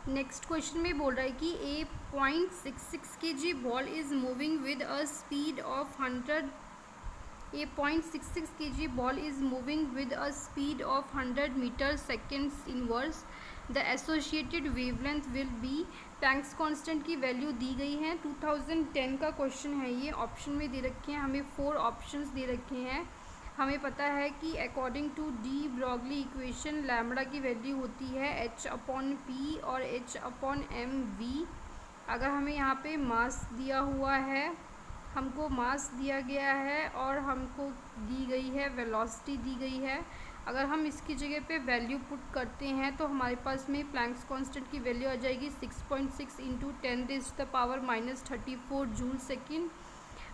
Next question में बोल रहा है कि ए 0.66 kg ball is moving with a speed of 100 A 0.66 kg ball is moving with a speed of 100 meters seconds inverse. The associated wavelength will be Planck's constant की value दी गई है। 2010 का question है ये, ऑप्शन में दे रखे हैं हमें 4 ऑप्शंस दे रखे हैं। हमें पता है कि according to de Broglie equation lambda की वैल्यू होती है h/p और h/mv। अगर हमें यहाँ पे मास दिया हुआ है, हमको मास दिया गया है और हमको दी गई है वेलोसिटी दी गई है, अगर हम इसकी जगह पे वैल्यू पुट करते हैं तो हमारे पास में प्लैंक्स कांस्टेंट की वैल्यू आ जाएगी 6.6 इंटू 10⁻34 जूल सेकेंड।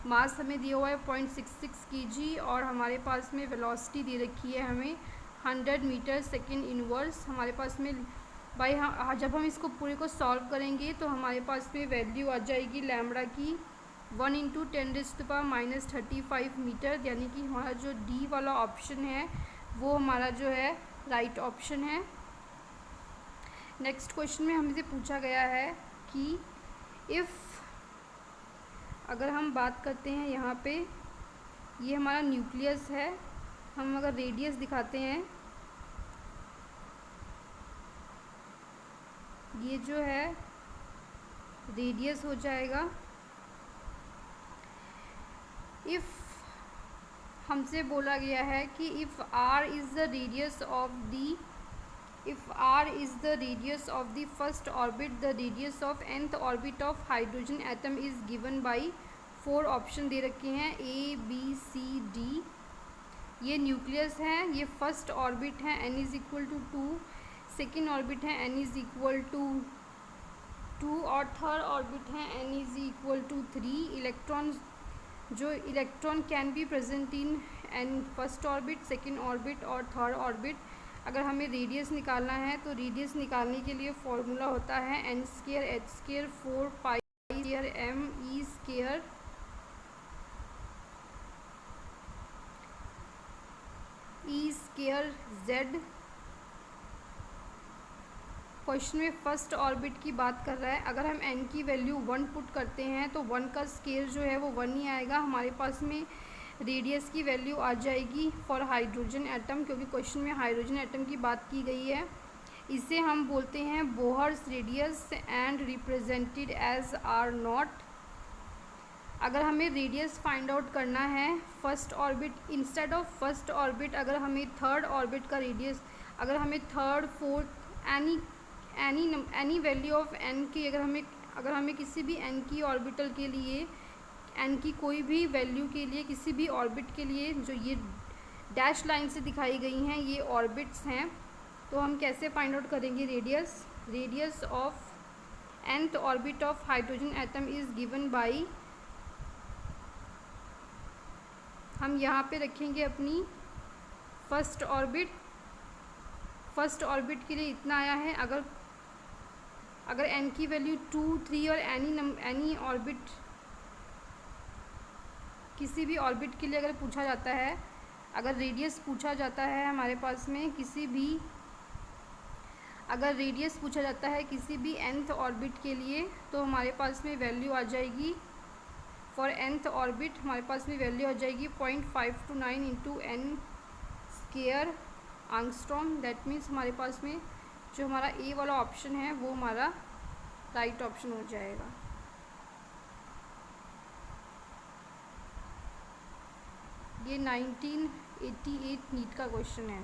मास हमें दिया हुआ है 0.66 kg और हमारे पास में वेलोसिटी दे रखी है हमें 100 मीटर सेकेंड इनवर्स। हमारे पास में भाई जब हम इसको पूरे को सॉल्व करेंगे तो हमारे पास में वैल्यू आ जाएगी लैम्बडा की 1 इंटू 10⁻35 मीटर, यानी कि हमारा जो डी वाला ऑप्शन है वो हमारा जो है राइट ऑप्शन है। नेक्स्ट क्वेश्चन में हमसे पूछा गया है कि इफ़, अगर हम बात करते हैं यहाँ पे, ये हमारा न्यूक्लियस है, हम अगर रेडियस दिखाते हैं, ये जो है रेडियस हो जाएगा। इफ़ हमसे बोला गया है कि if r is the radius of the, if r is the radius of the first orbit, the radius of nth orbit of hydrogen atom is given by 4 option दे रखे हैं A B C D। ये nucleus है, ये first orbit है n is equal to 2, second orbit है n is equal to 2 और third orbit है n is equal to 3। Electron can be present in an first orbit, second orbit और third orbit. अगर हमें radius निकालना है तो रेडियस निकालने के लिए फॉर्मूला होता है n² h² 4 पाई m e² z। क्वेश्चन में फर्स्ट ऑर्बिट की बात कर रहा है, अगर हम n की वैल्यू 1 पुट करते हैं तो 1 का स्केयर जो है वो 1 ही आएगा। हमारे पास में रेडियस की वैल्यू आ जाएगी फॉर हाइड्रोजन एटम, क्योंकि क्वेश्चन में हाइड्रोजन एटम की बात की गई है। इसे हम बोलते हैं Bohr's radius and represented as r0। अगर हमें रेडियस फाइंड आउट करना है first orbit, instead of first orbit अगर हमें थर्ड ऑर्बिट का रेडियस, अगर हमें third fourth any value of n की, अगर हमें किसी भी n की ऑर्बिटल के लिए, n की कोई भी वैल्यू के लिए, किसी भी ऑर्बिट के लिए, जो ये डैश लाइन से दिखाई गई हैं ये ऑर्बिट्स हैं, तो हम कैसे फाइंड आउट करेंगे radius of nth orbit of hydrogen atom is given by, हम यहाँ पे रखेंगे अपनी फर्स्ट ऑर्बिट के लिए इतना आया है। अगर n की वैल्यू 2, 3 और एनी ऑर्बिट, किसी भी ऑर्बिट के लिए अगर पूछा जाता है, अगर रेडियस पूछा जाता है हमारे पास में किसी भी, अगर रेडियस पूछा जाता है किसी भी nth ऑर्बिट के लिए तो हमारे पास में वैल्यू आ जाएगी फॉर nth ऑर्बिट, हमारे पास में वैल्यू आ जाएगी 0.529 इंटू n² आंगस्ट्रॉम। दैट मीन्स हमारे पास में जो हमारा ए वाला ऑप्शन है वो हमारा राइट ऑप्शन हो जाएगा। ये 1988 नीट का क्वेश्चन है।